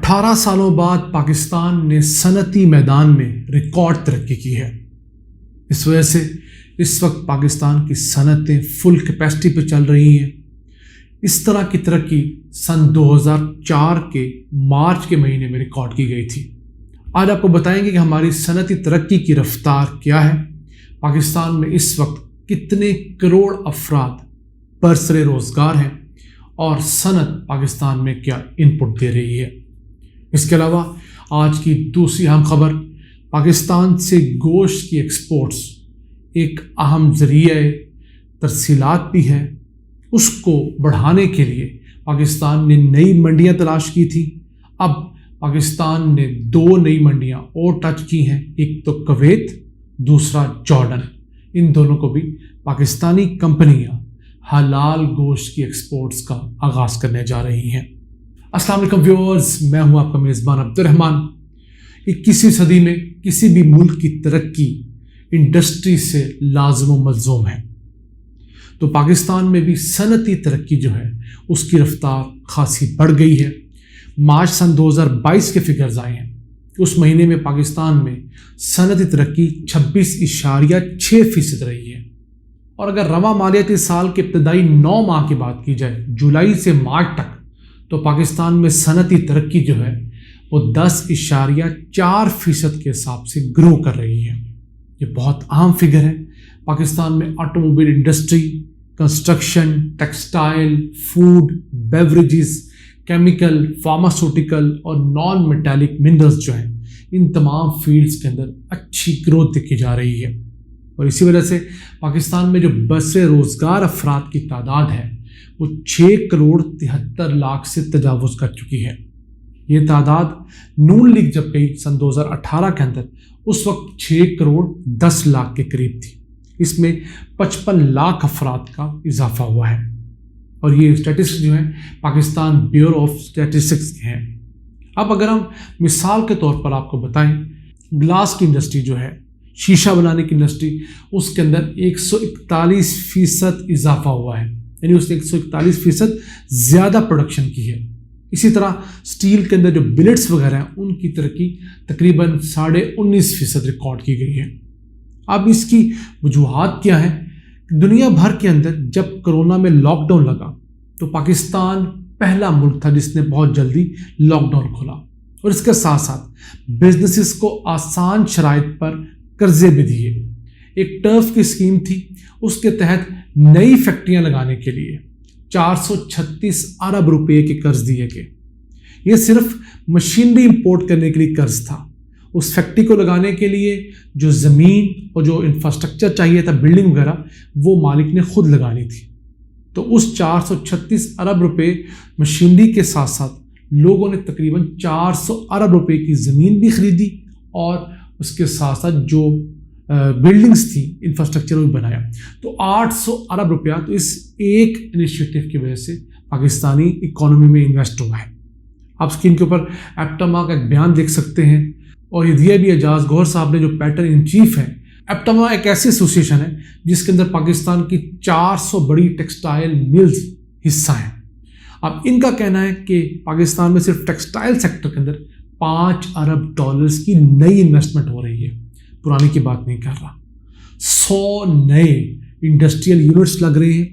18 سالوں بعد پاکستان نے صنعتی میدان میں ریکارڈ ترقی کی ہے۔ اس وجہ سے اس وقت پاکستان کی صنعتیں فل کیپیسٹی پہ چل رہی ہیں۔ اس طرح کی ترقی سن 2004 کے مارچ کے مہینے میں ریکارڈ کی گئی تھی۔ آج آپ کو بتائیں گے کہ ہماری صنعتی ترقی کی رفتار کیا ہے، پاکستان میں اس وقت کتنے کروڑ افراد برسر روزگار ہیں اور صنعت پاکستان میں کیا ان پٹ دے رہی ہے۔ اس کے علاوہ آج کی دوسری اہم خبر، پاکستان سے گوشت کی ایکسپورٹس ایک اہم ذریعہ ترسیلات بھی ہے۔ اس کو بڑھانے کے لیے پاکستان نے نئی منڈیاں تلاش کی تھی۔ اب پاکستان نے 2 نئی منڈیاں اور ٹچ کی ہیں، ایک تو کویت، دوسرا جارڈن۔ ان دونوں کو بھی پاکستانی کمپنیاں حلال گوشت کی ایکسپورٹس کا آغاز کرنے جا رہی ہیں۔ السلام علیکم ویورز، میں ہوں آپ کا میزبان عبد الرحمن۔ 21ویں صدی میں کسی بھی ملک کی ترقی انڈسٹری سے لازم و ملزوم ہے، تو پاکستان میں بھی صنعتی ترقی جو ہے اس کی رفتار خاصی بڑھ گئی ہے۔ مارچ سن 2022 کے فگرز آئے ہیں، اس مہینے میں پاکستان میں صنعتی ترقی 26.6% رہی ہے، اور اگر رواں مالیاتی سال کے ابتدائی 9 ماہ کی بات کی جائے، جولائی سے مارچ تک، تو پاکستان میں صنعتی ترقی جو ہے وہ 10.4% کے حساب سے گرو کر رہی ہے۔ یہ بہت اہم فگر ہے۔ پاکستان میں auto mobile industry, construction, textile, food, beverages, chemical, pharmaceutical اور نان میٹالک منرلز جو ہیں، ان تمام فیلڈز کے اندر اچھی گروتھ دیکھی جا رہی ہے، اور اسی وجہ سے پاکستان میں جو برسر روزگار افراد کی تعداد ہے وہ 6.73 کروڑ سے تجاوز کر چکی ہے۔ یہ تعداد نون لیگ جب گئی سن 2018 کے اندر، اس وقت 6.10 کروڑ کے قریب تھی۔ اس میں 55 لاکھ افراد کا اضافہ ہوا ہے، اور یہ اسٹیٹسٹکس جو ہیں پاکستان بیورو آف اسٹیٹسٹکس کے ہیں۔ اب اگر ہم مثال کے طور پر آپ کو بتائیں، گلاس کی انڈسٹری جو ہے، شیشہ بنانے کی انڈسٹری، اس کے اندر 141% اضافہ ہوا ہے، یعنی اس نے 141% زیادہ پروڈکشن کی ہے۔ اسی طرح سٹیل کے اندر جو بلٹس وغیرہ ہیں، ان کی ترقی تقریباً 19.5% ریکارڈ کی گئی ہے۔ اب اس کی وجوہات کیا ہیں؟ دنیا بھر کے اندر جب کرونا میں لاک ڈاؤن لگا تو پاکستان پہلا ملک تھا جس نے بہت جلدی لاک ڈاؤن کھولا، اور اس کے ساتھ ساتھ بزنسز کو آسان شرائط پر قرضے بھی دیے۔ ایک ٹرف کی اسکیم تھی، اس کے تحت نئی فیکٹریاں لگانے کے لیے 436 ارب روپے کے قرض دیے گئے۔ یہ صرف مشینری امپورٹ کرنے کے لیے قرض تھا۔ اس فیکٹری کو لگانے کے لیے جو زمین اور جو انفراسٹرکچر چاہیے تھا، بلڈنگ وغیرہ، وہ مالک نے خود لگانی تھی۔ تو اس 436 ارب روپے مشینری کے ساتھ ساتھ لوگوں نے تقریباً 400 ارب روپے کی زمین بھی خریدی، اور اس کے ساتھ ساتھ جو بلڈنگز تھی، انفراسٹرکچر بھی بنایا۔ تو 800 ارب روپیہ تو اس ایک انیشیٹو کی وجہ سے پاکستانی اکانومی میں انویسٹ ہوا ہے۔ آپ اسکرین کے اوپر ایپٹما کا ایک بیان دیکھ سکتے ہیں، اور یہ دیا بھی اعجاز گوہر صاحب نے، جو پیٹرن ان چیف ہیں۔ ایپٹما ایک ایسی ایسوسیشن ہے جس کے اندر پاکستان کی 400 بڑی ٹیکسٹائل ملز حصہ ہیں۔ اب ان کا کہنا ہے کہ پاکستان میں صرف ٹیکسٹائل سیکٹر کے اندر $5 ارب کی نئی انویسٹمنٹ ہو رہی ہے، پرانی کی بات نہیں کر رہا۔ 100 نئے انڈسٹریل یونٹس لگ رہے ہیں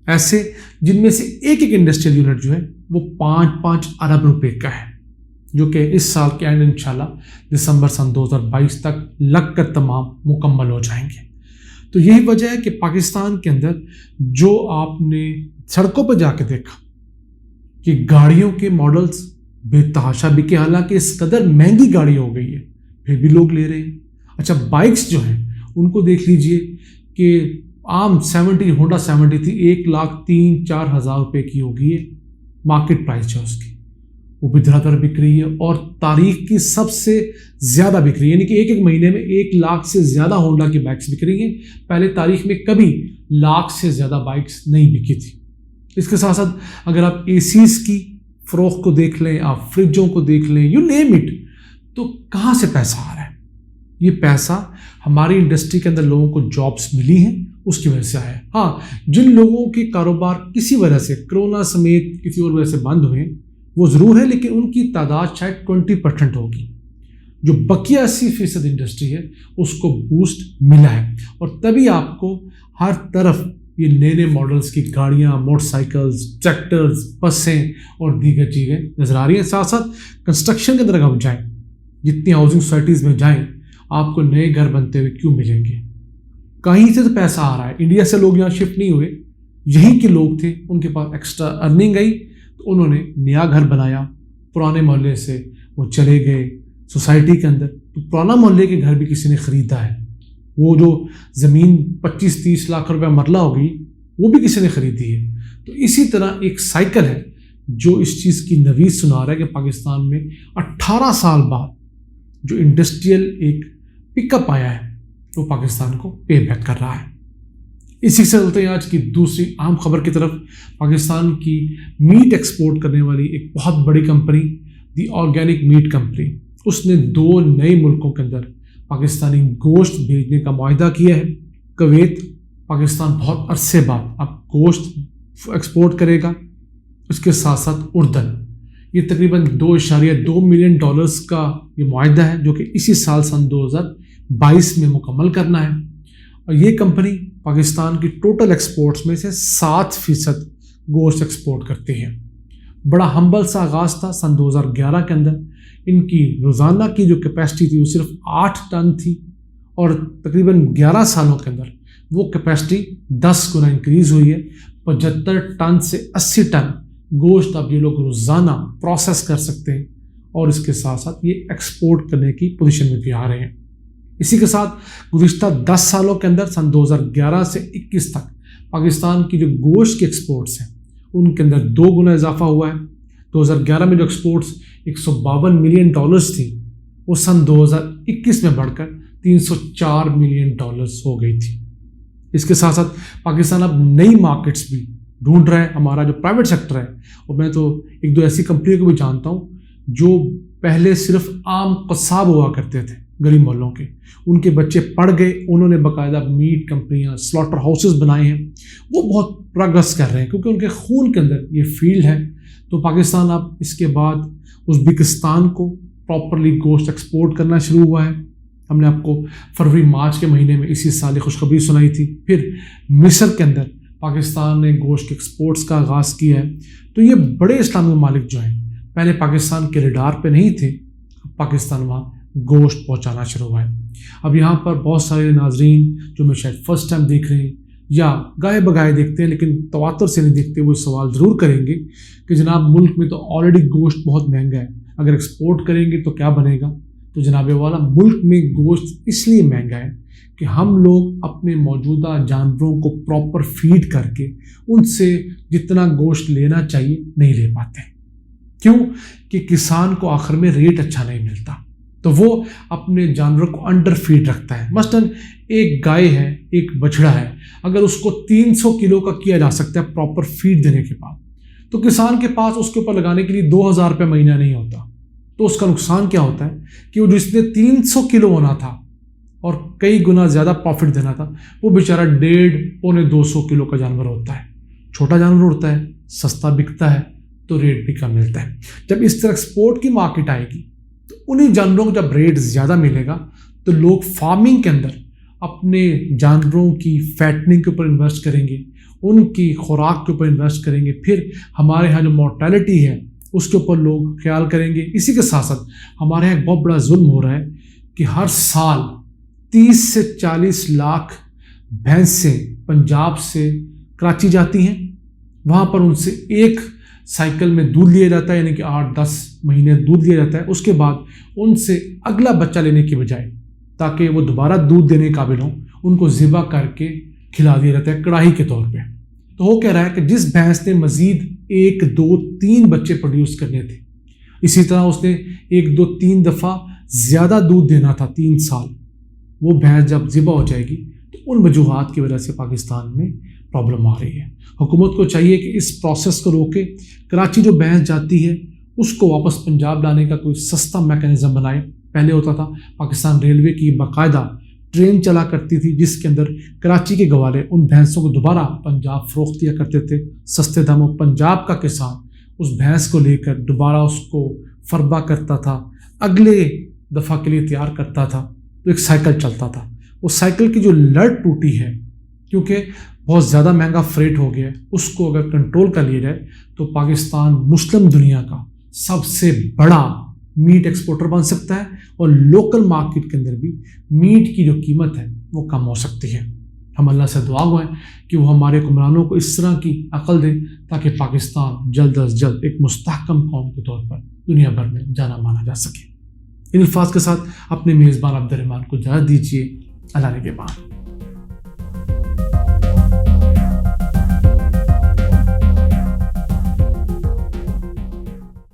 ایسے، جن میں سے ایک انڈسٹریل یونٹ جو ہے وہ 5 ارب روپے کا ہے، جو کہ اس سال کے اینڈ انشاءاللہ دسمبر سن 2022 تک لگ کر تمام مکمل ہو جائیں گے۔ تو یہی وجہ ہے کہ پاکستان کے اندر جو آپ نے سڑکوں پہ جا کے دیکھا کہ گاڑیوں کے ماڈلز بے تحاشا بکے، حالانکہ اس قدر مہنگی گاڑی ہو گئی ہے پھر بھی لوگ لے رہے ہیں۔ اچھا، بائکس جو ہیں ان کو دیکھ لیجئے کہ عام ہونڈا 70 تھی، 1,03,4 ہزار روپے کی ہو گئی ہے مارکیٹ پرائز جو اس کی، وہ بھی دھڑا دھڑ بک رہی ہے، اور تاریخ کی سب سے زیادہ بک رہی ہے، یعنی کہ ایک مہینے میں 1 لاکھ سے زیادہ ہونڈا کی بائکس بک رہی ہیں۔ پہلے تاریخ میں کبھی لاکھ سے زیادہ بائکس نہیں بکی تھی۔ اس کے ساتھ ساتھ اگر آپ اے سیز کی فروخت کو دیکھ لیں، آپ فریجوں کو دیکھ لیں، یو نیم اٹ، تو کہاں سے پیسہ آ رہا ہے؟ یہ پیسہ ہماری انڈسٹری کے اندر لوگوں کو جابس ملی ہیں، اس کی وجہ سے آیا ہے۔ ہاں، جن لوگوں کے کاروبار کسی وجہ سے، کرونا سمیت کسی اور وجہ سے بند ہوئے، وہ ضرور ہے لیکن ان کی تعداد شاید 20% ہوگی. جو بقیہ 80% انڈسٹری ہے اس کو بوسٹ ملا ہے, اور تبھی آپ کو ہر طرف یہ نئے نئے ماڈلز کی گاڑیاں, موٹر سائیکلز, ٹریکٹرز, بسیں اور دیگر چیزیں نظر آ رہی ہیں. ساتھ ساتھ کنسٹرکشن کے اندر آپ جائیں, جتنی ہاؤسنگ سوسائٹیز میں جائیں, آپ کو نئے گھر بنتے ہوئے کیوں ملیں گے؟ کہیں سے تو پیسہ آ رہا ہے. انڈیا سے لوگ یہاں شفٹ نہیں ہوئے, یہیں کے لوگ تھے, ان کے پاس ایکسٹرا ارننگ گئی تو انہوں نے نیا گھر بنایا. پرانے محلے سے وہ چلے گئے سوسائٹی کے اندر, تو پرانا محلے کے گھر بھی کسی نے خریدا ہے. وہ جو زمین 25-30 لاکھ روپے مرلہ ہوگی وہ بھی کسی نے خریدی ہے. تو اسی طرح ایک سائیکل ہے جو اس چیز کی نوید سنا رہا ہے کہ پاکستان میں 18 سال بعد جو انڈسٹریل ایک پک اپ آیا ہے وہ پاکستان کو پے بیک کر رہا ہے. اسی سے چلتے ہیں آج کی دوسری اہم خبر کی طرف. پاکستان کی میٹ ایکسپورٹ کرنے والی ایک بہت بڑی کمپنی دی آرگینک میٹ کمپنی, اس نے 2 نئے ملکوں کے اندر پاکستانی گوشت بھیجنے کا معاہدہ کیا ہے. کویت پاکستان بہت عرصے بعد اب گوشت ایکسپورٹ کرے گا. اس کے ساتھ ساتھ اردن, یہ تقریباً $2.2 ملین کا یہ معاہدہ ہے جو کہ اسی سال سن 2022 میں مکمل کرنا ہے. اور یہ کمپنی پاکستان کی ٹوٹل ایکسپورٹس میں سے 7% گوشت ایکسپورٹ کرتی ہے. بڑا ہمبل سا آغاز تھا. سن 2011 کے اندر ان کی روزانہ کی جو کیپیسٹی تھی وہ صرف 8 ٹن تھی, اور تقریباً 11 سالوں کے اندر وہ کیپیسٹی 10 گنا انکریز ہوئی ہے. 75 ٹن سے 80 ٹن گوشت اب یہ لوگ روزانہ پروسیس کر سکتے ہیں, اور اس کے ساتھ ساتھ یہ ایکسپورٹ کرنے کی پوزیشن میں بھی آ رہے ہیں. اسی کے ساتھ گزشتہ 10 سالوں کے اندر سن 2011 سے 21 تک پاکستان کی جو گوشت کی ایکسپورٹس ہیں ان کے اندر 2 گنا اضافہ ہوا ہے. 2011 میں جو ایکسپورٹس $152 ملین تھی وہ سن 2021 میں بڑھ کر $304 ملین ہو گئی تھی. اس کے ساتھ ساتھ پاکستان اب نئی مارکیٹس بھی ڈھونڈ رہا ہے. ہمارا جو پرائیویٹ سیکٹر ہے, اور میں تو 1-2 ایسی کمپنیوں کو بھی جانتا ہوں جو پہلے صرف عام قصاب ہوا کرتے تھے گلی محلوں کے, ان کے بچے پڑھ گئے, انہوں نے باقاعدہ میٹ کمپنیاں, سلاٹر ہاؤسز بنائے ہیں. وہ بہت پروگرس کر رہے ہیں کیونکہ ان کے خون کے اندر یہ فیلڈ ہے. تو پاکستان اب اس کے بعد ازبکستان کو پراپرلی گوشت ایکسپورٹ کرنا شروع ہوا ہے. ہم نے آپ کو فروری مارچ کے مہینے میں اسی سال یہ خوشخبری سنائی تھی. پھر مصر کے اندر پاکستان نے گوشت کے ایکسپورٹس کا آغاز کیا ہے. تو یہ بڑے اسلامی ممالک جو ہیں پہلے پاکستان کے ریڈار پہ نہیں تھے, پاکستان وہاں گوشت پہنچانا شروع ہوا ہے. اب یہاں پر بہت سارے ناظرین جو میں شاید فرسٹ ٹائم دیکھ رہے ہیں یا گائے بگائے دیکھتے ہیں لیکن تواتر سے نہیں دیکھتے, وہ سوال ضرور کریں گے کہ جناب ملک میں تو آلریڈی گوشت بہت مہنگا ہے, اگر ایکسپورٹ کریں گے تو کیا بنے گا؟ تو جناب والا, ملک میں گوشت اس لیے مہنگا ہے کہ ہم لوگ اپنے موجودہ جانوروں کو پراپر فیڈ کر کے ان سے جتنا گوشت لینا چاہیے نہیں لے پاتے. کیوں؟ کہ کسان کو آخر میں ریٹ اچھا نہیں ملتا, تو وہ اپنے جانوروں کو انڈر فیڈ رکھتا ہے. مثلاً ایک گائے ہے, ایک بچڑا ہے, اگر اس کو 300 کلو کا کیا جا سکتا ہے پراپر فیڈ دینے کے بعد, تو کسان کے پاس اس کے اوپر لگانے کے لیے 2000 روپے مہینہ نہیں ہوتا. تو اس کا نقصان کیا ہوتا ہے کہ وہ جس نے 300 کلو ہونا تھا اور کئی گنا زیادہ پروفٹ دینا تھا, وہ بیچارہ 150-200 کلو کا جانور ہوتا ہے. چھوٹا جانور ہوتا ہے, سستا بکتا ہے, تو ریٹ بھی کم ملتا ہے. جب اس طرح ایکسپورٹ کی مارکیٹ آئے گی تو انہیں جانوروں کو جب ریٹ زیادہ ملے گا تو لوگ فارمنگ کے اندر اپنے جانوروں کی فیٹنگ کے اوپر انویسٹ کریں گے, ان کی خوراک کے اوپر انویسٹ کریں گے. پھر ہمارے ہاں جو مورٹیلٹی ہے اس کے اوپر لوگ خیال کریں گے. اسی کے ساتھ ساتھ ہمارے یہاں ایک بہت بڑا ظلم ہو رہا ہے کہ ہر سال 30 سے 40 لاکھ بھینسیں پنجاب سے کراچی جاتی ہیں. وہاں پر ان سے ایک سائیکل میں دودھ لیا جاتا ہے, یعنی کہ 8-10 مہینے دودھ لیا جاتا ہے. اس کے بعد ان سے اگلا بچہ لینے کی بجائے تاکہ وہ دوبارہ دودھ دینے کے قابل ہوں, ان کو ذبح کر کے کھلا دیا جاتا ہے کڑاہی کے طور پہ. تو وہ کہہ رہا ہے کہ جس بھینس نے مزید 1, 2, 3 بچے پروڈیوس کرنے تھے, اسی طرح اس نے 1, 2, 3 دفعہ زیادہ دودھ دینا تھا 3 سال, وہ بھینس جب ذبح ہو جائے گی تو ان وجوہات کی وجہ سے پاکستان میں پرابلم آ رہی ہے. حکومت کو چاہیے کہ اس پروسیس کو روکے. کراچی جو بھینس جاتی ہے اس کو واپس پنجاب لانے کا کوئی سستا میکانزم بنائے. پہلے ہوتا تھا پاکستان ریلوے کی باقاعدہ ٹرین چلا کرتی تھی جس کے اندر کراچی کے گوالے ان بھینسوں کو دوبارہ پنجاب فروخت کیا کرتے تھے سستے داموں. پنجاب کا کسان اس بھینس کو لے کر دوبارہ اس کو فربا کرتا تھا، اگلے دفعہ کے لیے تیار کرتا تھا، تو ایک سائیکل چلتا تھا. وہ سائیکل کی جو لٹ ٹوٹی ہے کیونکہ بہت زیادہ مہنگا فریٹ ہو گیا ہے، اس کو اگر کنٹرول کر لیا جائے تو پاکستان مسلم دنیا کا سب سے بڑا میٹ ایکسپورٹر بن سکتا ہے، اور لوکل مارکیٹ کے اندر بھی میٹ کی جو قیمت ہے وہ کم ہو سکتی ہے. ہم اللہ سے دعا گوئیں کہ وہ ہمارے حکمرانوں کو اس طرح کی عقل دیں تاکہ پاکستان جلد از جلد ایک مستحکم قوم کے طور پر دنیا بھر میں جانا مانا جا سکے. ان الفاظ کے ساتھ اپنے میزبان عبد الرحمان کو اجازت دیجیے. اللہ نگہبان.